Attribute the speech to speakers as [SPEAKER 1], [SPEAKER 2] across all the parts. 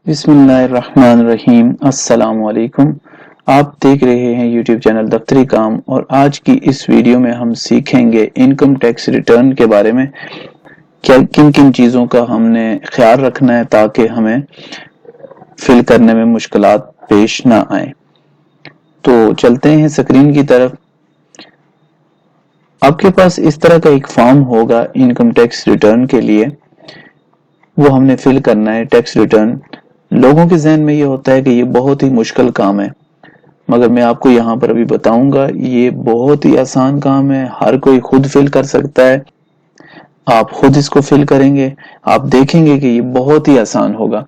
[SPEAKER 1] बिस्मिल्लाहिर्रहमानिर्रहीम। अस्सलामुअलैकुम। आप देख रहे हैं यूट्यूब चैनल दफ्तरी काम और आज की इस वीडियो में हम सीखेंगे इनकम टैक्स रिटर्न के बारे में। क्या किन किन चीज़ों का हमने ख्याल रखना है ताकि हमें फिल करने में मुश्किलात पेश ना आए। तो चलते हैं स्क्रीन की तरफ। आपके पास इस तरह का एक फॉर्म होगा इनकम टैक्स रिटर्न के लिए, वो हमने फिल करना है टैक्स रिटर्न। लोगों के जहन में ये होता है कि ये बहुत ही मुश्किल काम है, मगर मैं आपको यहाँ पर अभी बताऊंगा ये बहुत ही आसान काम है, हर कोई खुद फिल कर सकता है। आप खुद इसको फिल करेंगे, आप देखेंगे कि ये बहुत ही आसान होगा।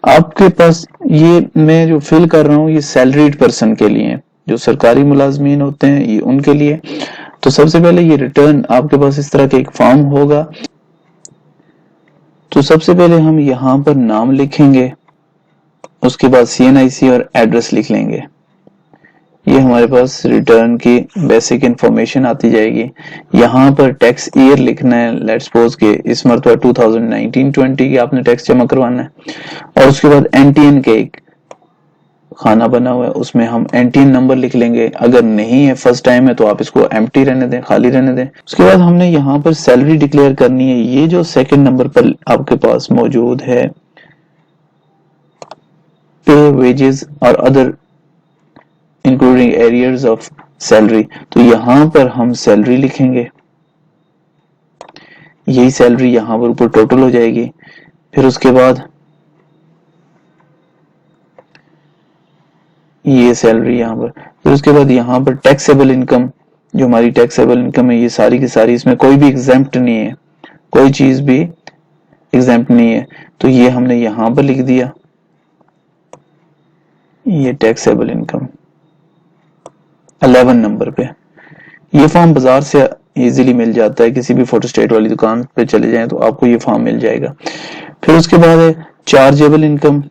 [SPEAKER 1] आपके पास ये मैं जो फिल कर रहा हूँ ये सैलरीड पर्सन के लिए, जो सरकारी मुलाजमीन होते हैं ये उनके लिए। तो सबसे पहले ये रिटर्न आपके पास इस तरह का एक फॉर्म होगा। तो सबसे पहले हम यहाँ पर नाम लिखेंगे, उसके बाद CNIC और एड्रेस लिख लेंगे। ये हमारे पास रिटर्न की बेसिक इंफॉर्मेशन आती जाएगी। यहाँ पर टैक्स ईयर लिखना है। लेट्स सपोज के इस मरतबा 2019-20 की आपने टैक्स जमा करवाना है। और उसके बाद NTN के एक खाना बना हुआ है, उसमें हम NTN नंबर लिख लेंगे। अगर नहीं है, फर्स्ट टाइम है, तो आप इसको एम्प्टी रहने दें, खाली रहने दें। उसके बाद हमने यहाँ पर सैलरी डिक्लेयर करनी है। ये जो सेकंड नंबर पर आपके पास मौजूद है, पे वेजेस और other including arrears of salary, तो यहां पर हम सैलरी लिखेंगे। यही सैलरी यहां पर ऊपर टोटल हो जाएगी। फिर उसके बाद ये सैलरी यहां पर, फिर उसके बाद यहां पर टैक्सेबल इनकम, जो हमारी टैक्सेबल इनकम है ये सारी की सारी, इसमें कोई भी एग्जेम्प्ट नहीं है, कोई चीज भी एग्जेम्प्ट नहीं है, तो ये हमने यहां पर लिख दिया। ये टैक्सेबल इनकम 11 नंबर पे। ये फॉर्म बाजार से इजीली मिल जाता है, किसी भी फोटोस्टेट वाली दुकान पे चले जाएं तो आपको ये फॉर्म मिल जाएगा। फिर उसके बाद है चार्जेबल इनकम,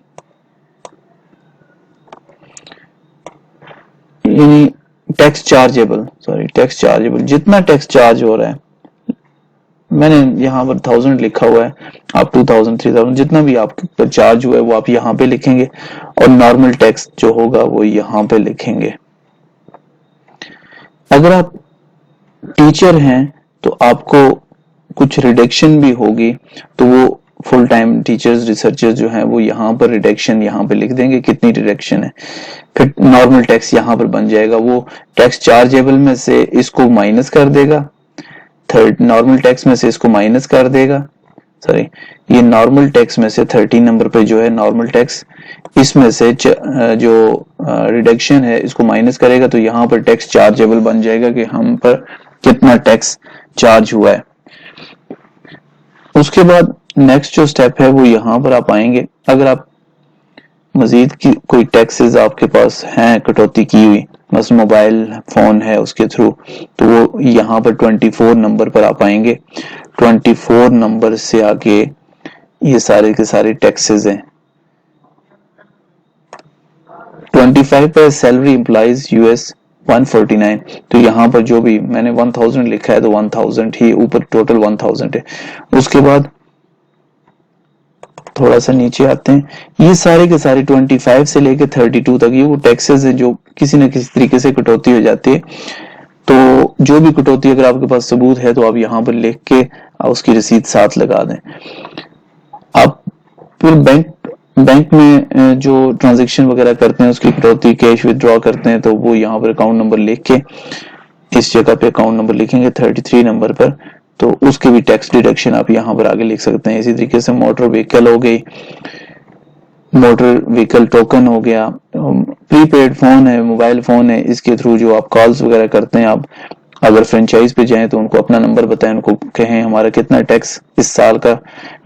[SPEAKER 1] यानी टैक्स चार्जेबल जितना टैक्स चार्ज हो रहा है। मैंने यहाँ पर 1000 लिखा हुआ है, आप 2000 3000 जितना भी आपके ऊपर चार्ज हुआ है वो आप यहाँ पे लिखेंगे, और नॉर्मल टैक्स जो होगा वो यहाँ पे लिखेंगे। अगर आप टीचर हैं तो आपको कुछ रिडक्शन भी होगी, तो वो फुल टाइम टीचर्स रिसर्चर्स जो हैं वो यहाँ पर रिडक्शन यहाँ पे लिख देंगे, कितनी रिडक्शन है। फिर नॉर्मल टैक्स यहाँ पर बन जाएगा, वो टैक्स चार्जेबल में से इसको माइनस कर देगा, थर्ड नॉर्मल टैक्स में से इसको माइनस कर देगा, सॉरी ये नॉर्मल टैक्स में से 13 नंबर पे जो है नॉर्मल टैक्स, इसमें से जो रिडक्शन है इसको माइनस करेगा, तो यहाँ पर टैक्स चार्जेबल बन जाएगा कि हम पर कितना टैक्स चार्ज हुआ है। उसके बाद नेक्स्ट जो स्टेप है वो यहाँ पर आप आएंगे। अगर आप मजीद की कोई टैक्सेस आपके पास हैं कटौती की हुई, बस मोबाइल फोन है उसके थ्रू, तो वो यहाँ पर 24 नंबर पर आप आएंगे। 24 नंबर से आगे ये सारे के सारे टैक्सेस हैं। 25 पर सैलरी एम्प्लॉइज US 149, तो यहाँ पर जो भी मैंने 1000 लिखा है तो 1000 ही ऊपर टोटल 1000 है। उसके बाद थोड़ा सा नीचे आते हैं, ये सारे के सारे 25 से लेके 32 तक ये वो टैक्सेस है जो किसी न किसी तरीके से कटौती हो जाती है। तो जो भी कटौती अगर आपके पास सबूत है तो आप यहाँ पर लिख के उसकी रसीद साथ लगा दें। आप फिर बैंक में जो ट्रांजैक्शन वगैरह करते हैं उसकी कटौती, कैश विदड्रॉ करते हैं, तो वो यहाँ पर अकाउंट नंबर लिख के इस जगह पे अकाउंट नंबर लिखेंगे 33 नंबर पर, तो उसके भी टैक्स डिडक्शन आप यहाँ पर आगे लिख सकते हैं। इसी तरीके से मोटर व्हीकल हो गई, मोटर व्हीकल टोकन हो गया, प्रीपेड फोन है, मोबाइल फोन है, इसके थ्रू जो आप कॉल्स वगैरह करते हैं, आप अगर फ्रेंचाइज पे जाएं तो उनको अपना नंबर बताएं, उनको कहें हमारा कितना टैक्स इस साल का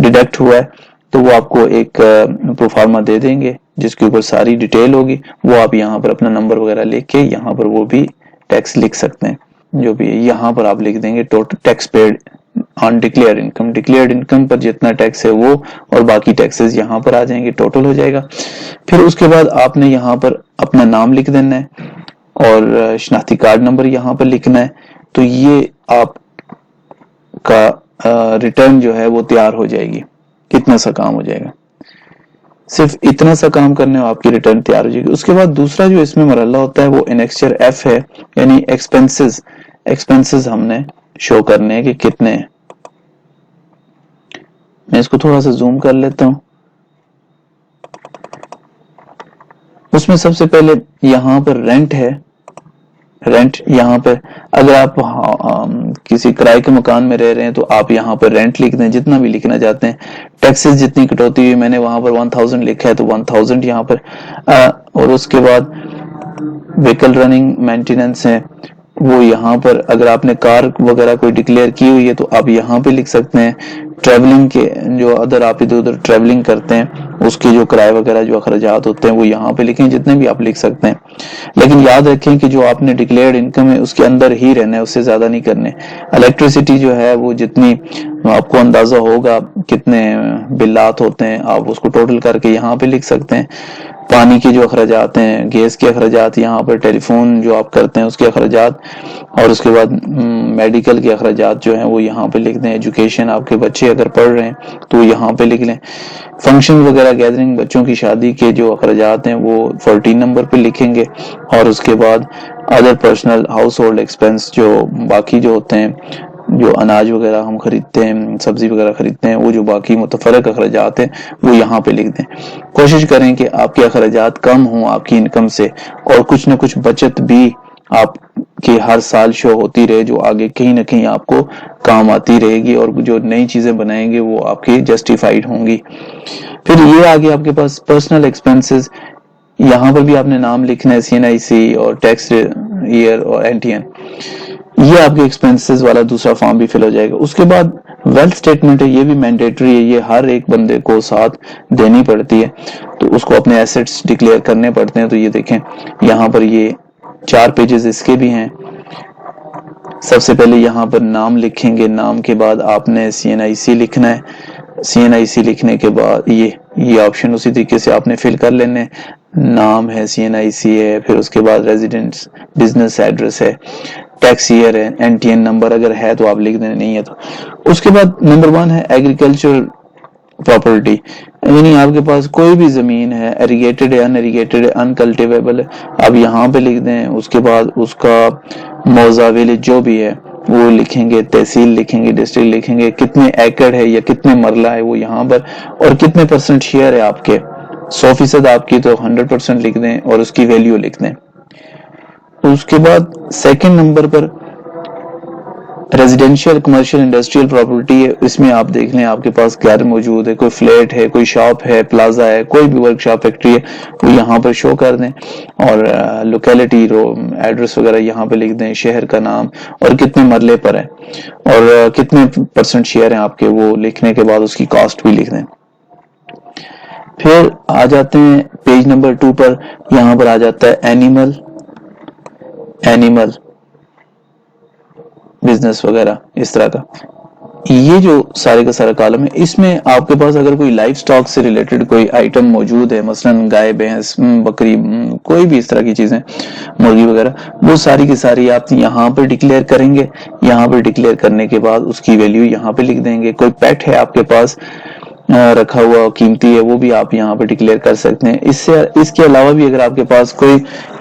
[SPEAKER 1] डिडक्ट हुआ है, तो वो आपको एक प्रोफार्मा दे देंगे जिसके ऊपर सारी डिटेल होगी। वो आप यहाँ पर अपना नंबर वगैरह लिख के यहाँ पर वो भी टैक्स लिख सकते हैं। जो भी है यहाँ पर आप लिख देंगे total tax paid on declared income पर जितना टैक्स है वो, और बाकी टैक्सेस यहाँ पर आ जाएंगे, टोटल हो जाएगा। फिर उसके बाद आपने यहाँ पर अपना नाम लिख देना है और शनाख्ती कार्ड नंबर यहाँ पर लिखना है। तो ये आपका रिटर्न जो है वो तैयार हो जाएगी। कितना सा काम हो जाएगा। सिर्फ इतना सा काम करने में आपकी रिटर्न तैयार हो जाएगी। उसके बाद दूसरा जो इसमें मरहला होता है वो इनेक्चर एफ है, यानी एक्सपेंसेस। एक्सपेंसेस हमने शो करने हैं कि कितने हैं। मैं इसको थोड़ा सा जूम कर लेता हूं। उसमें सबसे पहले यहां पर रेंट है। रेंट यहाँ पे अगर आप किसी किराए के मकान में रह रहे हैं तो आप यहाँ पर रेंट लिख दें, जितना भी लिखना चाहते हैं। टैक्सेस जितनी कटौती हुई, मैंने वहां पर 1000 लिखा है तो 1000 यहाँ पर। और उसके बाद व्हीकल रनिंग मेंटेनेंस है वो यहाँ पर, अगर आपने कार वगैरह कोई डिक्लेयर की हुई है तो आप यहाँ पे लिख सकते हैं। ट्रैवलिंग के जो अदर आप इधर उधर ट्रैवलिंग करते हैं उसके जो किराए वगैरह जो अखराजात होते हैं वो यहाँ पे लिखें, जितने भी आप लिख सकते हैं। लेकिन याद रखें कि जो आपने डिक्लेयर्ड इनकम है उसके अंदर ही रहना है, उससे ज्यादा नहीं करने। इलेक्ट्रिसिटी जो है वो जितनी आपको अंदाजा होगा कितने बिल्लात होते हैं, आप उसको टोटल करके यहाँ पे लिख सकते हैं। पानी के जो अखराजात हैं, गैस के अखराजात, यहाँ पर टेलीफोन जो आप करते हैं उसके अखराजात, और उसके बाद मेडिकल के अखराजात जो हैं वो यहाँ पे लिख दें। एजुकेशन, आपके बच्चे अगर पढ़ रहे हैं तो यहाँ पे लिख लें। फंक्शन वगैरह, गैदरिंग, बच्चों की शादी के जो अखराजात हैं वो 14 नंबर पे लिखेंगे। और उसके बाद other personal house hold expense, जो बाकी जो होते हैं, जो अनाज वगैरह हम खरीदते हैं, सब्जी वगैरह खरीदते हैं, वो जो बाकी मुतफरक अखराजात हैं वो यहाँ पे लिख दें। कोशिश करें कि आपके अखराजात कम हों आपकी इनकम से, और कुछ न कुछ बचत भी आपकी हर साल शो होती रहे, जो आगे कहीं ना कहीं आपको काम आती रहेगी, और जो नई चीजें बनाएंगे वो आपकी जस्टिफाइड होंगी। फिर ये आगे आपके पास पर्सनल एक्सपेंसेस, यहाँ पर भी आपने नाम लिखना है, CNIC और टैक्स ईयर और NTN। ये आपके एक्सपेंसेस वाला दूसरा फॉर्म भी फिल हो जाएगा। उसके बाद वेल्थ स्टेटमेंट है, ये भी मैंडेटरी है, ये हर एक बंदे को साथ देनी पड़ती है, तो उसको अपने एसेट्स डिक्लेयर करने पड़ते हैं। तो ये देखें यहाँ पर ये 4 पेजेस इसके भी हैं। सबसे पहले यहाँ पर नाम लिखेंगे, नाम के बाद आपने CNIC लिखना है। CNIC लिखने के बाद ये ऑप्शन उसी तरीके से आपने फिल कर लेने। नाम है, CNIC है, फिर उसके बाद रेजिडेंस, बिजनेस एड्रेस है, टैक्स ईयर है, NTN नंबर अगर है तो आप लिख दें, नहीं है तो। उसके बाद नंबर 1 है एग्रीकल्चर प्रॉपर्टी, यानी आपके पास कोई भी जमीन है, एरिगेटेड है, अनएरिगेटेड है, अनकल्टिवेबल है, आप यहाँ पे लिख दें। उसके बाद उसका मौजा विलेज जो भी है वो लिखेंगे, तहसील लिखेंगे, डिस्ट्रिक्ट लिखेंगे, कितने एकड़ है या कितने मरला है वो यहाँ पर, और कितने % शेयर है आपके, 100% आपकी तो 100% लिख दें और उसकी वैल्यू लिख दें। उसके बाद सेकंड नंबर पर रेजिडेंशियल, कमर्शियल, इंडस्ट्रियल प्रॉपर्टी है। इसमें आप देख लें आपके पास घर मौजूद है, कोई फ्लैट है, कोई शॉप है, प्लाजा है, कोई भी वर्कशॉप, फैक्ट्री है, वो यहाँ पर शो कर दें। और लोकेलिटी, एड्रेस वगैरह यहाँ पे लिख दें, शहर का नाम और कितने मरले पर है, और कितने % शेयर हैं आपके, वो लिखने के बाद उसकी कॉस्ट भी लिख दें। फिर आ जाते हैं पेज नंबर 2 पर, यहाँ पर आ जाता है एनिमल बिजनेस वगैरह, इस तरह का। ये जो सारे का सारा कॉलम है, इसमें आपके पास अगर कोई लाइफ स्टॉक से रिलेटेड कोई आइटम मौजूद है, मसलन गाय, भैंस, बकरी, कोई भी इस तरह की चीजें, मुर्गी वगैरह, वो सारी की सारी आप यहाँ पर डिक्लेयर करेंगे। यहाँ पर डिक्लेयर करने के बाद उसकी वैल्यू यहाँ पे लिख देंगे। कोई पेट है आपके पास रखा हुआ कीमती है, वो भी आप यहाँ पे डिक्लेयर कर सकते हैं। इसके अलावा भी अगर आपके पास कोई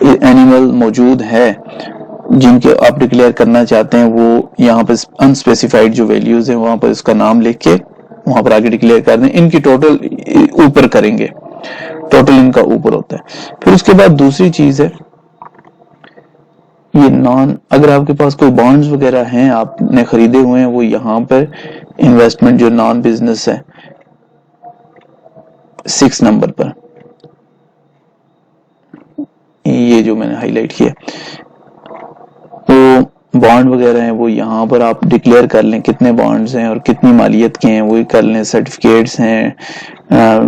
[SPEAKER 1] एनिमल मौजूद है जिनके आप डिक्लेयर करना चाहते हैं, वो यहाँ पर अनस्पेसिफाइड जो वैल्यूज है वहां पर इसका नाम लिख के वहां पर आगे डिक्लेयर कर दें। इनकी टोटल ऊपर करेंगे, टोटल इनका ऊपर होता है। फिर उसके बाद दूसरी चीज है ये अगर आपके पास कोई बॉन्ड्स वगैरह हैं आपने खरीदे हुए हैं, वो यहाँ पर इन्वेस्टमेंट जो नॉन बिजनेस है 6 नंबर पर, ये जो मैंने हाईलाइट किया, तो बॉन्ड वगैरह हैं वो यहाँ पर आप डिक्लेयर कर लें, कितने बॉन्ड्स हैं और कितनी मालियत के हैं वो कर लें। सर्टिफिकेट्स हैं,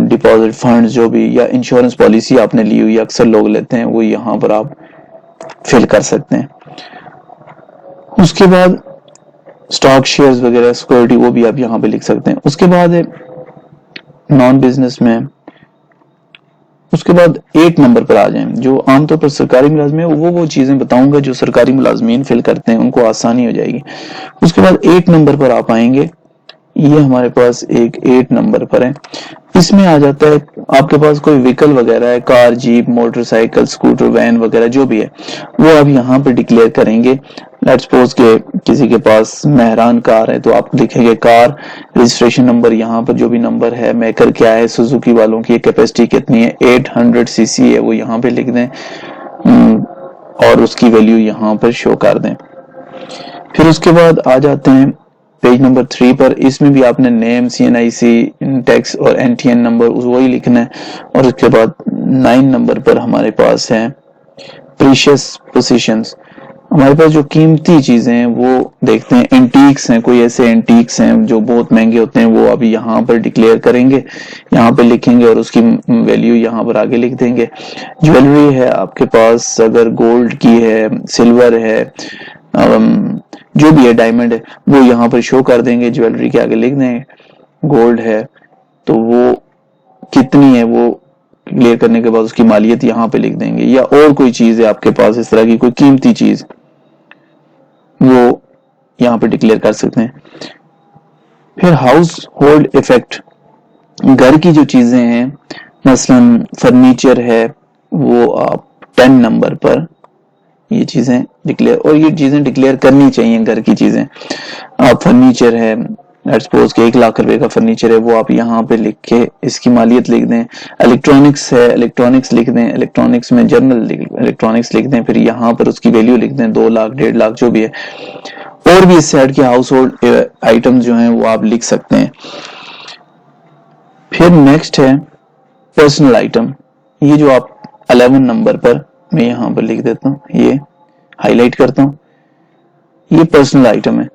[SPEAKER 1] डिपॉजिट फंड्स जो भी, या इंश्योरेंस पॉलिसी आपने ली हुई अक्सर लोग लेते हैं, वो यहाँ पर आप फिल कर सकते हैं। उसके बाद स्टॉक, शेयर्स वगैरह, सिक्योरिटी, वो भी आप यहाँ पे लिख सकते हैं। उसके बाद है नॉन बिजनेस में। उसके बाद 8 नंबर पर आ जाएं, जो आमतौर पर सरकारी मुलाजमे, वो चीजें बताऊंगा जो सरकारी मुलाजमीन फिल करते हैं, उनको आसानी हो जाएगी। उसके बाद 8 नंबर पर आप आएंगे, ये हमारे पास एक 8 नंबर पर है। इसमें आ जाता है आपके पास कोई व्हीकल वगैरह है, car, jeep, motorcycle, scooter, van वगैरह जो भी है वो आप यहाँ पे डिक्लेयर करेंगे। लेट्स सपोज के किसी के पास मेहरान कार है तो आप लिखेंगे कार, रजिस्ट्रेशन नंबर, यहाँ पर जो भी नंबर है, मेकर क्या है, सुजुकी वालों की कैपेसिटी कितनी है, 800 सीसी है, वो यहाँ पे लिख दें और उसकी वैल्यू यहाँ पर शो कर दें। फिर उसके बाद आ जाते हैं पेज नंबर 3 पर। इसमें भी आपने नेम, CNIC, टैक्स और NTN नंबर वही लिखना है। और उसके बाद 9 नंबर पर हमारे पास है प्रीशियस पोजीशंस। हमारे पास जो कीमती चीजें हैं वो देखते हैं। एंटीक्स हैं, कोई ऐसे एंटीक्स हैं जो बहुत महंगे होते हैं, वो अभी यहाँ पर डिक्लेयर करेंगे, यहाँ पे लिखेंगे और उसकी वैल्यू यहाँ पर आगे लिख देंगे। ज्वेलरी है आपके पास, अगर गोल्ड की है, सिल्वर है, जो भी है, डायमंड है, वो यहाँ पर शो कर देंगे, ज्वेलरी के आगे लिख देंगे। गोल्ड है तो वो कितनी है वो क्लियर करने के बाद उसकी मालियत यहाँ पे लिख देंगे। या और कोई चीज है आपके पास इस तरह की कोई कीमती चीज, वो यहाँ पे डिक्लेयर कर सकते हैं। फिर हाउस होल्ड इफेक्ट, घर की जो चीजें हैं, मसलन फर्नीचर है, वो आप 10 नंबर पर ये चीजें डिक्लेयर, और ये चीजें डिक्लेयर करनी चाहिए। घर की चीजें, आप फर्नीचर है, लेट्स सपोज के 1 लाख रुपए का फर्नीचर है, वो आप यहाँ पे लिख के इसकी मालियत लिख दें। इलेक्ट्रॉनिक्स है, इलेक्ट्रॉनिक्स लिख दें, इलेक्ट्रॉनिक्स में जनरल इलेक्ट्रॉनिक्स लिख दें, फिर यहाँ पर उसकी वैल्यू लिख दें, 2 लाख, 1.5 लाख जो भी है। और भी इस साइड के हाउस होल्ड आइटम जो हैं वो आप लिख सकते हैं। फिर नेक्स्ट है पर्सनल आइटम। ये जो आप 11 नंबर पर, मैं यहाँ पर लिख देता हूँ, ये हाईलाइट करता हूँ, ये पर्सनल आइटम है।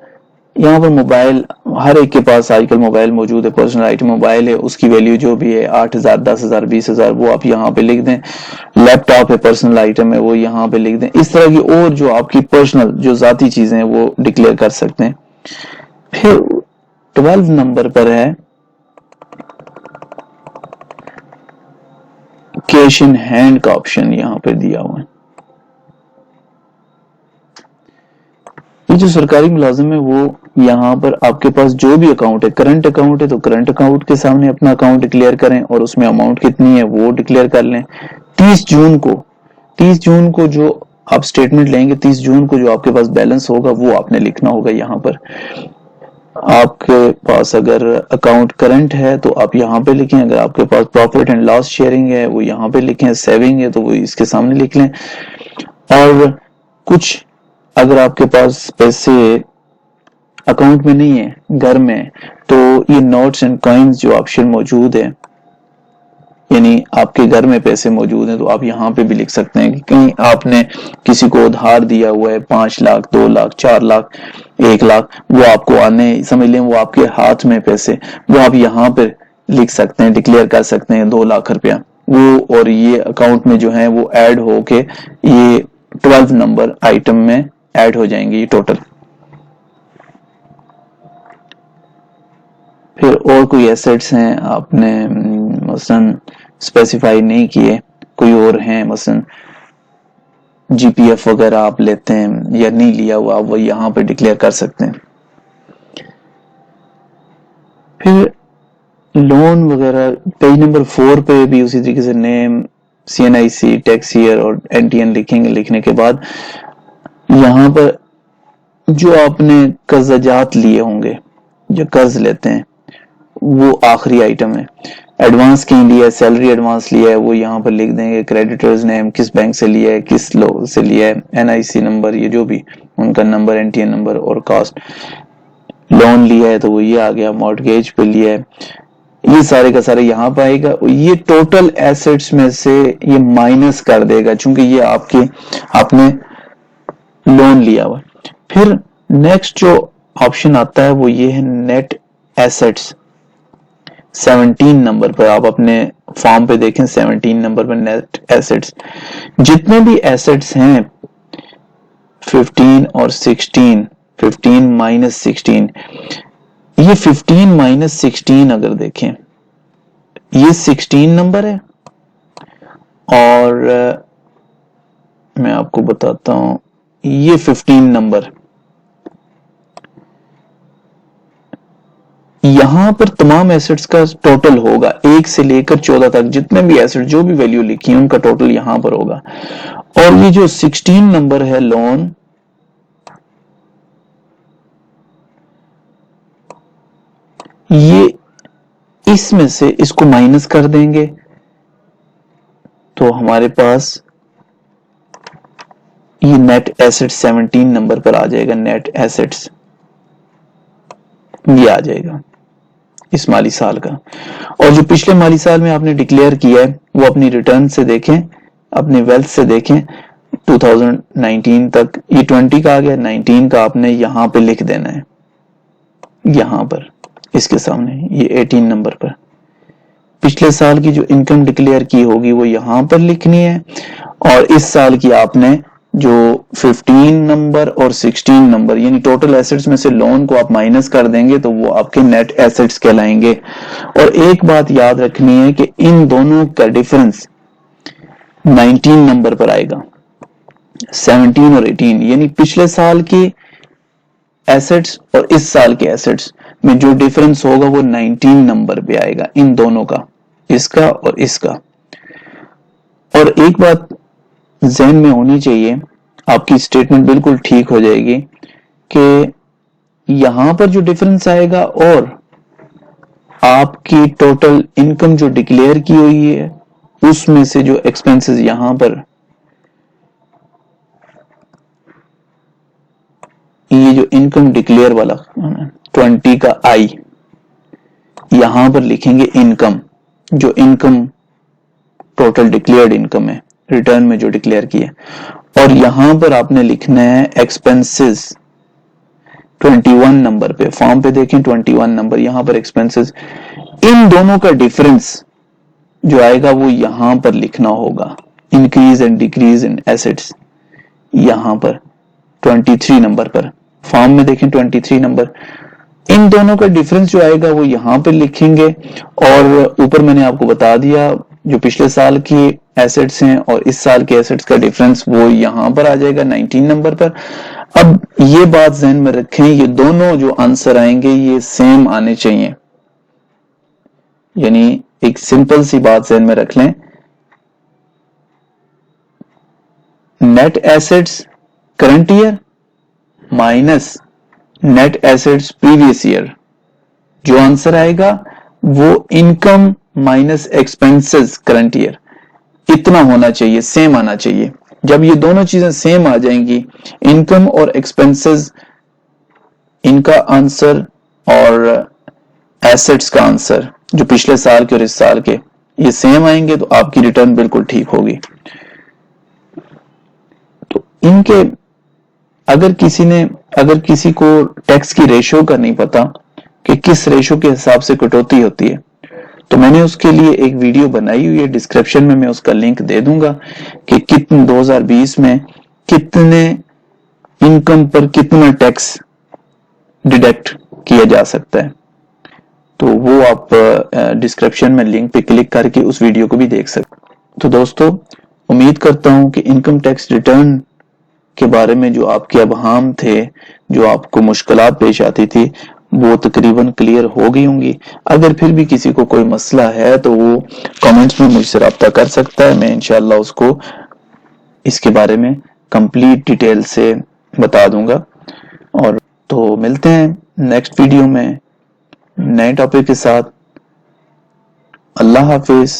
[SPEAKER 1] यहाँ पर मोबाइल, हर एक के पास आजकल मोबाइल मौजूद है। पर्सनल आइटम मोबाइल है, उसकी वैल्यू जो भी है 8,000, 10,000, 20,000, वो आप यहाँ पे लिख दें। लैपटॉप है, पर्सनल आइटम है, वो यहाँ पे लिख दें। इस तरह की और जो आपकी पर्सनल जो जाती चीजें हैं वो डिक्लेयर कर सकते हैं। फिर 12 नंबर पर है कैश इन हैंड का ऑप्शन यहाँ पे दिया हुआ है। ये जो सरकारी मुलाजिम है वो यहाँ पर आपके पास जो भी अकाउंट है, करंट अकाउंट है तो करंट अकाउंट के सामने अपना अकाउंट डिक्लेयर करें और उसमें अमाउंट कितनी है वो डिक्लेयर कर लें। 30 जून को 30 जून को जो आप स्टेटमेंट लेंगे, 30 जून को जो आपके पास बैलेंस होगा वो आपने लिखना होगा यहाँ पर। आपके पास अगर अकाउंट करंट है तो आप यहाँ पे लिखें, अगर आपके पास प्रॉफिट एंड लॉस शेयरिंग है वो यहाँ पे लिखें, सेविंग है तो वो इसके सामने लिख लें। और कुछ अगर आपके पास पैसे अकाउंट में नहीं है, घर में, तो ये नोट्स एंड कॉइन्स जो ऑप्शन मौजूद है, यानी आपके घर में पैसे मौजूद हैं, तो आप यहाँ पे भी लिख सकते हैं कि कहीं आपने किसी को उधार दिया हुआ है 5 लाख, 2 लाख, 4 लाख, 1 लाख, वो आपको आने, समझ लें वो आपके हाथ में पैसे, वो आप यहाँ पे लिख सकते हैं, डिक्लेयर कर सकते हैं 2 लाख रुपया वो, और ये अकाउंट में जो है वो ऐड होके ये 12 नंबर आइटम में ऐड हो जाएंगे ये टोटल। फिर और कोई एसेट्स हैं आपने मसलन स्पेसिफाई नहीं किए, कोई और हैं, मसलन GPF वगैरह आप लेते हैं या नहीं लिया हुआ, वो यहाँ पे डिक्लेयर कर सकते हैं। फिर लोन वगैरह पेज नंबर 4 पे भी उसी तरीके से नेम, CNIC, टैक्स ईयर और NTN लिखेंगे। लिखने के बाद यहाँ पर जो आपने कर्जाजात लिए होंगे, जो कर्ज लेते हैं, वो आखिरी आइटम है। एडवांस कहीं लिया है, सैलरी एडवांस लिया है, वो यहाँ पर लिख देंगे। क्रेडिटर्स नेम, किस बैंक से लिया है, किस लोग से लिया है, NIC नंबर, ये जो भी उनका नंबर, NTN नंबर और कास्ट। लोन लिया है तो वो ये आ गया, मॉर्टगेज पे लिया है, ये सारे का सारे यहाँ पे आएगा। ये टोटल एसेट्स में से ये माइनस कर देगा, चूंकि ये आपने लोन लिया हुआ। फिर नेक्स्ट जो ऑप्शन आता है वो ये है नेट एसेट्स। 17 नंबर पर आप अपने फॉर्म पे देखें, 17 नंबर पर नेट एसेट्स, जितने भी एसेट्स हैं 15 और 16, 15 माइनस 16, ये 15 माइनस 16 अगर देखें, ये 16 नंबर है। और मैं आपको बताता हूं, ये 15 नंबर, यहां पर तमाम एसेट्स का टोटल होगा 1 से लेकर 14 तक, जितने भी एसेट जो भी वैल्यू लिखी है उनका टोटल यहां पर होगा। और ये जो 16 नंबर है लोन, ये इसमें से इसको माइनस कर देंगे तो हमारे पास ये नेट एसेट्स 17 नंबर पर आ जाएगा। नेट एसेट्स ये आ जाएगा इस माली साल का। और जो पिछले माली साल में आपने डिक्लेयर किया है वो अपनी रिटर्न से देखें, अपने वेल्थ से देखें 2019 तक। ये 20 का आ गया, 19 का आपने यहां पे लिख देना है, यहां पर इसके सामने ये 18 नंबर पर। पिछले साल की जो इनकम डिक्लेयर की होगी वो यहां पर लिखनी है, और इस साल की आपने जो 15 नंबर और 16 नंबर यानी टोटल एसेट्स में से लोन को आप माइनस कर देंगे तो वो आपके नेट एसेट्स कहलाएंगे। और एक बात याद रखनी है कि इन दोनों का डिफरेंस 19 नंबर पर आएगा। 17 और 18 यानी पिछले साल की एसेट्स और इस साल के एसेट्स में जो डिफरेंस होगा वो 19 नंबर पे आएगा, इन दोनों का, इसका और इसका। और एक बात ज़हन में होनी चाहिए, आपकी स्टेटमेंट बिल्कुल ठीक हो जाएगी कि यहां पर जो डिफरेंस आएगा और आपकी टोटल इनकम जो डिक्लेयर की हुई है उसमें से जो एक्सपेंसेस यहां पर, ये जो इनकम डिक्लेयर वाला 20 का आई यहां पर लिखेंगे इनकम, जो इनकम टोटल डिक्लेयर्ड इनकम है रिटर्न में जो डिक्लेयर की है। और यहां पर आपने लिखना है एक्सपेंसेस 21 नंबर पे, फॉर्म पे देखें 21 नंबर, यहां पर एक्सपेंसेस। इन दोनों का डिफरेंस जो आएगा वो यहां पर लिखना होगा, increase and decrease in assets यहां पर 23 नंबर पर, फॉर्म में देखें 23 नंबर। इन दोनों का डिफरेंस जो आएगा वो यहां पे लिखेंगे। और ऊपर मैंने आपको बता दिया जो पिछले साल की एसेट्स हैं और इस साल के एसेट्स का डिफरेंस वो यहां पर आ जाएगा 19 नंबर पर। अब ये बात ध्यान में रखें, ये दोनों जो आंसर आएंगे ये सेम आने चाहिए, यानी एक सिंपल सी बात ध्यान में रख लें, net assets current year minus net assets previous year, जो आंसर आएगा वो income minus expenses current year, इतना होना चाहिए, सेम आना चाहिए। जब ये दोनों चीजें सेम आ जाएंगी, इनकम और एक्सपेंसेस इनका आंसर और एसेट्स का आंसर जो पिछले साल के और इस साल के ये सेम आएंगे तो आपकी रिटर्न बिल्कुल ठीक होगी। तो इनके अगर किसी को टैक्स की रेशो का नहीं पता कि किस रेशो के हिसाब से कटौती होती है, तो मैंने उसके लिए एक वीडियो बनाई हुई है, डिस्क्रिप्शन में मैं उसका लिंक दे दूंगा कि कितने 2020 में कितने इनकम पर कितना टैक्स डिडक्ट किया जा सकता है। तो वो आप डिस्क्रिप्शन में लिंक पे क्लिक करके उस वीडियो को भी देख सकते। तो दोस्तों, उम्मीद करता हूं कि इनकम टैक्स रिटर्न के बारे में जो आपके अबहाम थे, जो आपको मुश्किलात पेश आती थी, वो तकरीबन क्लियर हो गई होंगी। अगर फिर भी किसी को कोई मसला है तो वो कमेंट्स में मुझसे रब्ता कर सकता है, मैं इंशाल्लाह उसको इसके बारे में कंप्लीट डिटेल से बता दूंगा। और तो मिलते हैं नेक्स्ट वीडियो में नए टॉपिक के साथ। अल्लाह हाफिज।